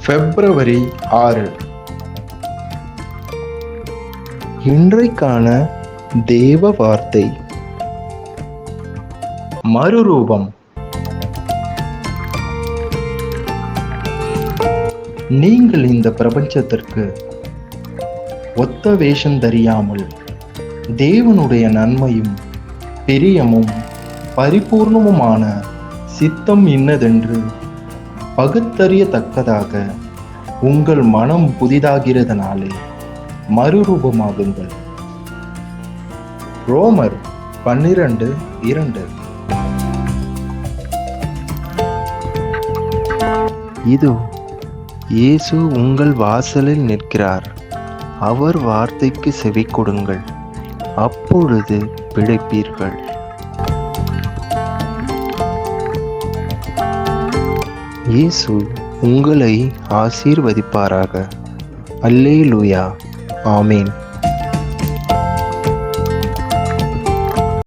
பிப்ரவரி 6. இன்றைக்கான தேவ வார்த்தை மறுரூபம். நீங்கள் இந்த பிரபஞ்சத்திற்கு ஒத்த வேஷம் தெரியாமல் தேவனுடைய நன்மையும் பிரியமும் பரிபூர்ணமுமான சித்தம் இன்னதென்று பகுத்தறியத்தக்கதாக உங்கள் மனம் புதிதாகிறதுனாலே மறுரூபமாகுங்கள். ரோமர் 12:2. இதோ இயேசு உங்கள் வாசலில் நிற்கிறார். அவர் வார்த்தைக்கு செவி கொடுங்கள், அப்பொழுது பிழைப்பீர்கள். இயேசு உங்களை ஆசீர்வதிப்பாராக. அல்லேலூயா. ஆமேன்.